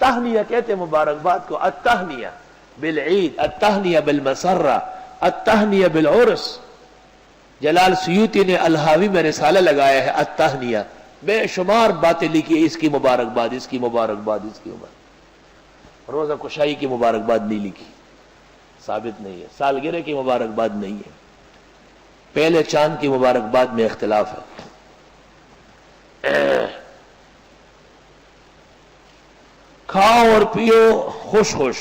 تہنیہ کہتے مبارکباد کو، التہنیہ بالعید، التہنیہ بالمسرہ، التہنیہ بالعرس۔ جلال سیوطی نے الحاوی میں رسالہ لگایا ہے التہنیہ، بے شمار باتیں لکھی، اس کی مبارکباد، اس کی مبارکباد، اس کی مبارکباد۔ روزہ کشائی کی مبارکباد نہیں لکھی، ثابت نہیں ہے۔ سالگرہ کی مبارکباد نہیں ہے۔ پہلے چاند کی مبارکباد میں اختلاف ہے۔ کھاؤ اور پیو خوش خوش،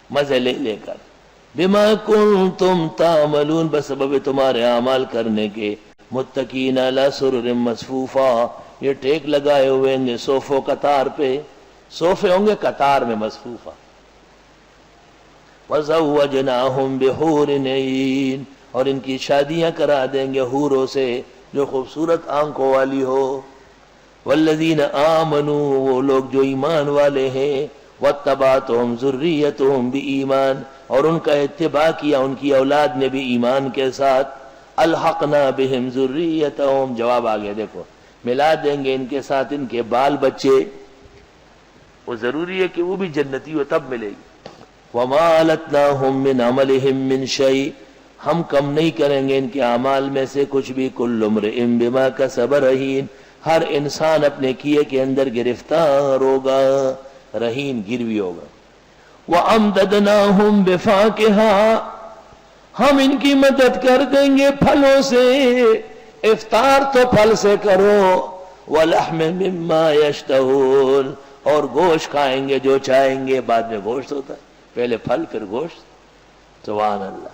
مزے لے لے کر، بما کنتم تعملون، بسبب تمہارے اعمال کرنے کے، متکئین علی سرر مصفوفہ، یہ ٹیک لگائے ہوئے ہوں گے صوفوں قطار پہ، صوفے ہوں گے قطار میں مصفوفہ۔ وزوجناہم بحور عین، اور ان کی شادیاں کرا دیں گے حوروں سے جو خوبصورت آنکھوں والی ہو۔ والذین آمنوا، وہ لوگ جو ایمان والے ہیں، واتبعتہم ذریتہم بایمان، اور ان کا اتباع کیا ان کی اولاد نے بھی ایمان کے ساتھ، الحقنا بہم ذریتہم، جواب آگے دیکھو، ملا دیں گے ان کے ساتھ ان کے بال بچے، وہ ضروری ہے کہ وہ بھی جنتی ہو تب ملے گی۔ وما التناہم من عملہم من شیء، ہم کم نہیں کریں گے ان کے اعمال میں سے کچھ بھی، کل امرئ بما کسب رہین، ہر انسان اپنے کیے کے اندر گرفتار ہوگا، رہین گروی ہوگا۔ وَأَمْدَدْنَاهُمْ بِفَاكِهَةٍ، ہم ان کی مدد کر دیں گے پھلوں سے، افطار تو پھل سے کرو، وَلَحْمٍ مِّمَّا يَشْتَهُونَ، اور گوشت کھائیں گے جو چاہیں گے، بعد میں گوشت ہوتا ہے، پہلے پھل پھر گوشت، سبحان اللہ۔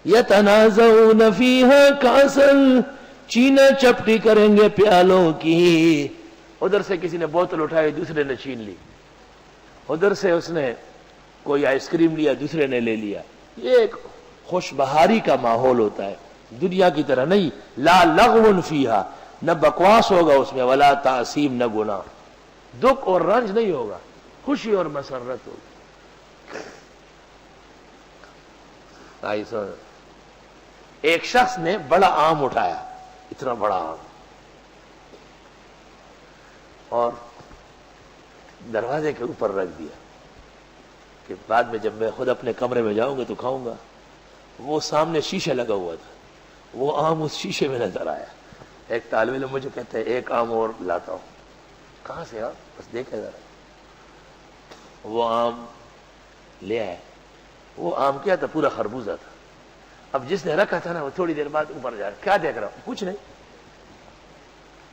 يَتَنَازَعُونَ فِيهَا كَأْسًا، چینا چپٹی کریں گے پیالوں کی، ادھر سے کسی نے بوتل اٹھائی دوسرے نے چھین لی، ادھر سے اس نے کوئی آئس کریم لیا دوسرے نے لے لیا، یہ ایک خوش بہاری کا ماحول ہوتا ہے، دنیا کی طرح نہیں۔ لا لغو فیہا، نہ بکواس ہوگا اس میں، ولا تعصیم، نہ گناہ، دکھ اور رنج نہیں ہوگا، خوشی اور مسرت ہوگی۔ ایک شخص نے بڑا آم اٹھایا، اتنا بڑا آم، اور دروازے کے اوپر رکھ دیا کہ بعد میں جب میں خود اپنے کمرے میں جاؤں گا تو کھاؤں گا۔ وہ سامنے شیشے لگا ہوا تھا، وہ آم اس شیشے میں نظر آیا۔ ایک طالب علم مجھے کہتا ہے ایک آم اور لاتا ہوں، کہاں سے آپ؟ بس دیکھے ذرا۔ وہ آم لے آئے، وہ آم کیا تھا؟ پورا خربوزہ تھا۔ اب جس نے رکھا تھا نا وہ تھوڑی دیر بعد اوپر جا رہا، کیا دیکھ رہا ہوں؟ کچھ نہیں۔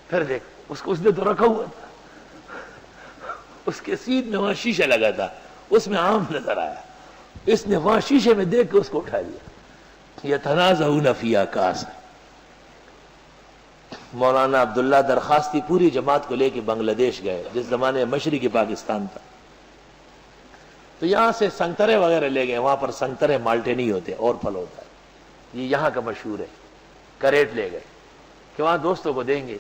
پھر دیکھ اس نے تو رکھا ہوا تھا، اس کے سیدھ میں وہاں شیشہ لگا تھا، اس میں آم نظر آیا، اس نے وہاں شیشے میں دیکھ کے اس کو اٹھا لیا۔ یتنازعون فیہا کأسا۔ مولانا عبداللہ درخواستی پوری جماعت کو لے کے بنگلہ دیش گئے، جس زمانے میں مشرقی پاکستان تھا، تو یہاں سے سنگترے وغیرہ لے گئے، وہاں پر سنگترے مالٹے نہیں ہوتے اور پھل ہوتا ہے، یہ یہاں کا مشہور ہے۔ کریٹ لے گئے کہ وہاں دوستوں کو دیں گے۔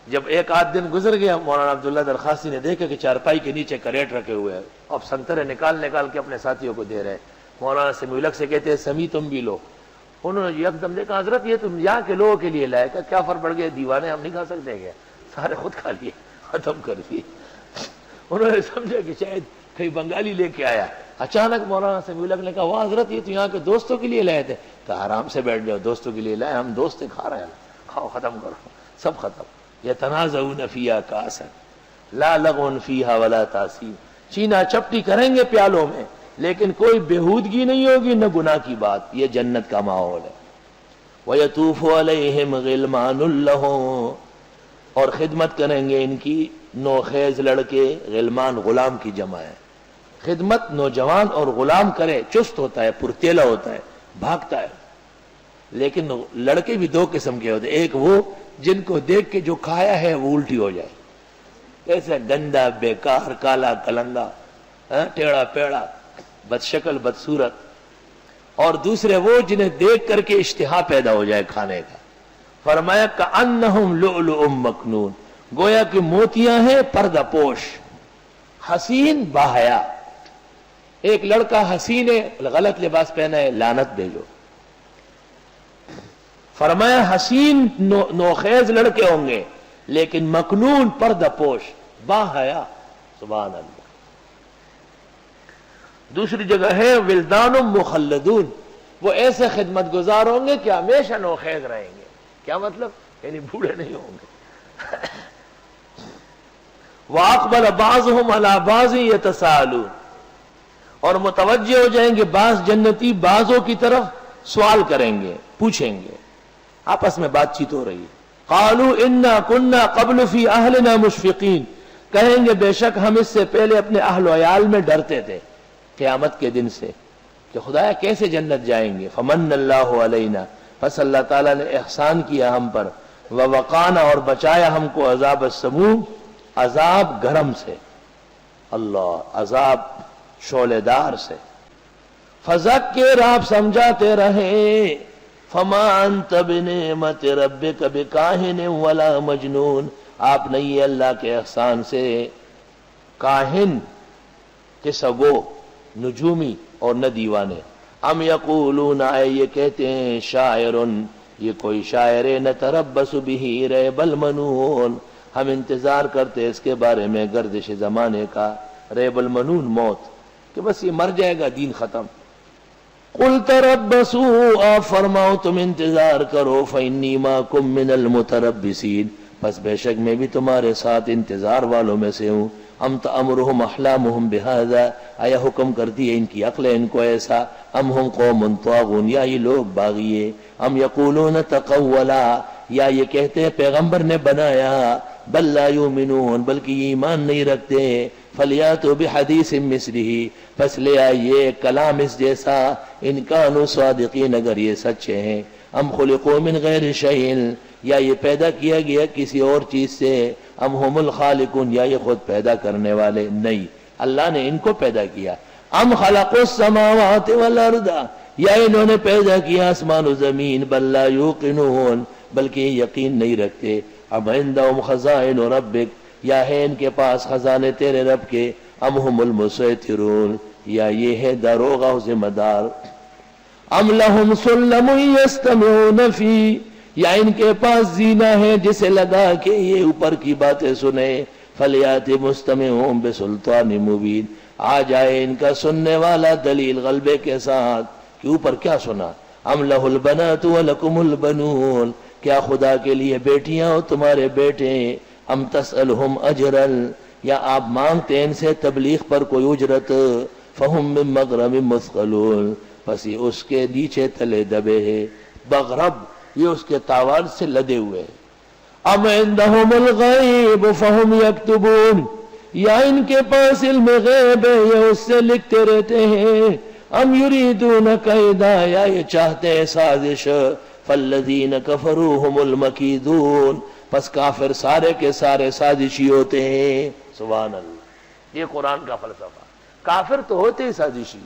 جب ایک آدھ دن گزر گیا، مولانا عبداللہ درخواستی نے دیکھا کہ چارپائی کے نیچے کریٹ رکھے ہوئے ہیں، اب سنگترے نکال کے اپنے ساتھیوں کو دے رہے۔ مولانا سمیع الحق سے کہتے ہیں سمی تم بھی لو، انہوں نے یک دم دیکھا حضرت یہ تم یہاں کے لوگوں کے لیے لائے، کیا فرق پڑ گیا، دیوانے ہم نہیں کھا سکتے کیا؟ سارے خود کھا لیے، ختم کر دیے۔ انہوں نے سمجھا کہ شاید کہیں بنگالی لے کے آیا۔ اچانک مولانا سمیع الحق نے کہا وہ حضرت یہ تو یہاں کے دوستوں کے لیے لائے تھے۔ کہا آرام سے بیٹھ جاؤ، دوستوں کے لیے لائے، ہم دوست کھا رہے ہیں، کھاؤ ختم کرو، سب ختم۔ یتنازعون فیہا کأسا لا لغو فیہا ولا تعصیم، چینا چپٹی کریں گے پیالوں میں لیکن کوئی بےہودگی نہیں ہوگی، نہ گناہ کی بات، یہ جنت کا ماحول ہے۔ وَيَطُوفُ عَلَيْهِمْ غِلْمَانٌ لَّهُمْ، اور خدمت کریں گے ان کی نوخیز لڑکے، غلمان غلام کی جمع ہے۔ خدمت نوجوان اور غلام کرے، چست ہوتا ہے، پرتیلا ہوتا ہے، بھاگتا ہے، لیکن لڑکے بھی دو قسم کے ہوتے ہیں، ایک وہ جن کو دیکھ کے جو کھایا ہے وہ الٹی ہو جائے، ایسا گندا بیکار کالا کلنگا، ٹیڑھا پیڑا، بد شکل بد صورت، اور دوسرے وہ جنہیں دیکھ کر کے اشتہا پیدا ہو جائے کھانے کا۔ فرمایا کأنہم لؤلؤ مکنون، گویا کہ موتیاں ہیں پردہ پوش، حسین باحیا۔ ایک لڑکا حسین ہے، غلط لباس پہنا ہے، لعنت بھیجو۔ فرمایا حسین نوخیز لڑکے ہوں گے لیکن مکنون پردہ پوش، باحیا، سبحان اللہ۔ دوسری جگہ ہے ولدان مخلدون، وہ ایسے خدمت گزار ہوں گے کہ ہمیشہ نوخیز رہیں گے۔ کیا مطلب؟ یعنی بوڑھے نہیں ہوں گے۔ وَأَقْبَلَ بَعْضُهُمْ عَلَى بَعْضٍ يَتَسَاءَلُونَ، اور متوجہ ہو جائیں گے بعض جنتی بعضوں کی طرف، سوال کریں گے، پوچھیں گے، آپس میں بات چیت ہو رہی ہے۔ قَالُوا إِنَّا كُنَّا قَبْلُ فِي أَهْلِنَا مُشْفِقِينَ، کہیں گے بے شک ہم اس سے پہلے اپنے اہل و عیال میں ڈرتے تھے قیامت کے دن سے کہ خدایا کیسے جنت جائیں گے۔ فمن اللہ علینا، پس اللہ تعالیٰ نے احسان کیا ہم پر، ووقانا، اور بچایا ہم کو عذاب السموم، عذاب گرم سے، اللہ، عذاب شعلے دار سے۔ فذکر، آپ سمجھاتے رہے، فما انت بنعمت ربک بکاہن ولا مجنون، آپ نہیں ہے اللہ کے احسان سے کاہن، قصہ گو، نجومی اور نہ دیوانے۔ ام یقولون، آئے یہ کہتے ہیں، شاعر، یہ کوئی شاعر ہے، نتربص بہ ریب المنون، ہم انتظار کرتے اس کے بارے میں گردش زمانے کا، ریب المنون، موت، کہ بس یہ مر جائے گا، دین ختم۔ قل تربصوا، آپ فرماؤ تم انتظار کرو، فانی معکم من المتربصین، بس بے شک میں بھی تمہارے ساتھ انتظار والوں میں سے ہوں۔ ام تأمرہم احلامہم بہذا، آیا حکم کرتی ہے ان کی عقلیں ان کو ایسا، ام ہم قوم طاغون، یا یہ لوگ باغیے، ام یقولون تقولا، یا یہ کہتے ہیں پیغمبر نے بنایا، بل لا یؤمنون، بلکہ یہ ایمان نہیں رکھتے، فلیاتوا بحدیث مثلہ، پس لے آئیے کلام اس جیسا، ان کانوا صادقین، اگر یہ سچے ہیں۔ ام خلقوا من غیر شیء، یا یہ پیدا کیا گیا کسی اور چیز سے، ام هم الخالقون، یا یہ خود پیدا کرنے والے، نہیں، اللہ نے ان کو پیدا کیا۔ ام خلقوا السماوات والارض، یا انہوں نے پیدا کیا آسمان و زمین، بل لا یوقنون، بلکہ یقین نہیں رکھتے۔ ام عندهم خزائن ربک، یا ہے ان کے پاس خزانے تیرے رب کے، ام هم المسیطرون، یا یہ ہے داروغہ و ذمہ دار۔ ام لهم سلم یستمعون فی، یا ان کے پاس زینہ ہے جسے لگا کے یہ اوپر کی باتیں سنے، فلیات مستمعون بسلطان مبین، آ جائے ان کا سننے والا دلیل غلبے کے ساتھ کہ اوپر کیا سنا۔ ام لہ البنات ولکم البنون، کیا خدا کے لیے بیٹیاں اور تمہارے بیٹے، ام تسألہم اجرا، یا آپ مانگتے ان سے تبلیغ پر کوئی اجرت، فہم من مغرم مثقلون، پس یہ اس کے نیچے تلے دبے ہیں، مغرب یہ اس کے تاوان سے لدے ہوئے۔ ام عندہم الغیب فہم یکتبون، یا ان کے پاس علم غیب ہے یہ اس سے لکھتے رہتے ہیں۔ ام یریدون کیدا، یا یہ چاہتے ہیں سازش، فالذین کفروا هم المکیدون، پس کافر سارے کے سارے سازشی ہوتے ہیں۔ سبحان اللہ، یہ قرآن کا فلسفہ، کافر تو ہوتے ہی سازشی۔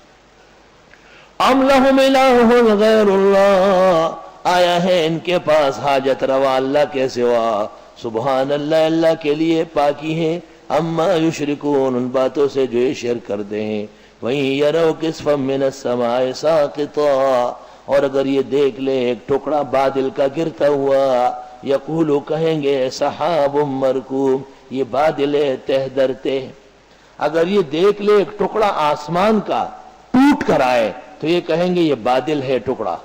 ام لہم الہ غیر اللہ، آیا ہے ان کے پاس حاجت روا اللہ کے سوا، سبحان اللہ، اللہ کے لیے پاکی ہے، اما یشرکون، ان باتوں سے جو یہ شرک کرتے ہیں۔ وہیں یرو کسفا من السماء ساقطا، اور اگر یہ دیکھ لے ایک ٹکڑا بادل کا گرتا ہوا، یقولو، کہیں گے، سحاب مرکوم، یہ بادل ہے تہ درتے۔ اگر یہ دیکھ لے ایک ٹکڑا آسمان کا ٹوٹ کر آئے تو یہ کہیں گے یہ بادل ہے ٹکڑا۔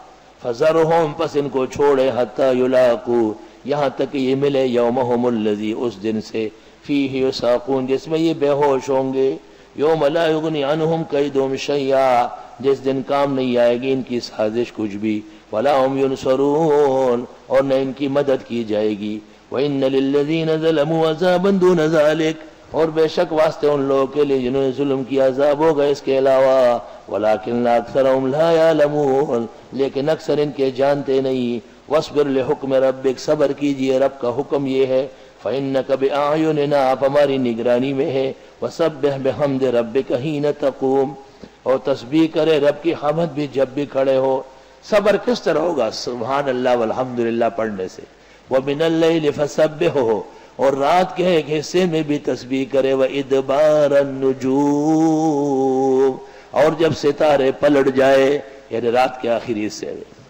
فذرہم، پس ان کو چھوڑے، حتی یلاقو، یہاں تک یہ ملے، یومہم الذی، اس دن سے، فیہ یساقون، جس میں یہ بے ہوش ہوں گے، یوم لا یغنی عنہم کیدہم شیئا، جس دن کام نہیں آئے گی ان کی سازش کچھ بھی، ولا ہم ینصرون، اور نہ ان کی مدد کی جائے گی۔ وَإِنَّ لِلَّذِينَ ظَلَمُوا عَذَابًا دُونَ ذَلِكَ، اور بے شک واسطے ان لوگوں کے لیے جنہوں نے ظلم کیا عذاب ہوگا اس کے علاوہ، وَلَكِنَّ أَكْثَرَهُمْ لَا يَعْلَمُونَ، لیکن اکثر ان کے جانتے نہیں۔ وَاصْبِرْ لِحُكْمِ رَبِّكَ، صبر کیجئے رب کا حکم یہ ہے، فَإِنَّكَ بِأَعْيُنِنَا، آپ ہماری نگرانی میں ہے، وَسَبِّحْ بِحَمْدِ رَبِّكَ حِينَ تَقُومُ، اور تسبیح کرے رب کی حمد بھی جب بھی کھڑے ہو۔ صبر کس طرح ہوگا؟ سبحان اللہ والحمدللہ پڑھنے سے۔ وَمِنَ اللَّيْلِ فَسَبِّحْهُ، اور رات کے ایک حصے میں بھی تسبیح کرے، وَإِدْبَارَ النُّجُومِ، اور جب ستارے پلٹ جائے، یعنی رات کے آخری حصے میں۔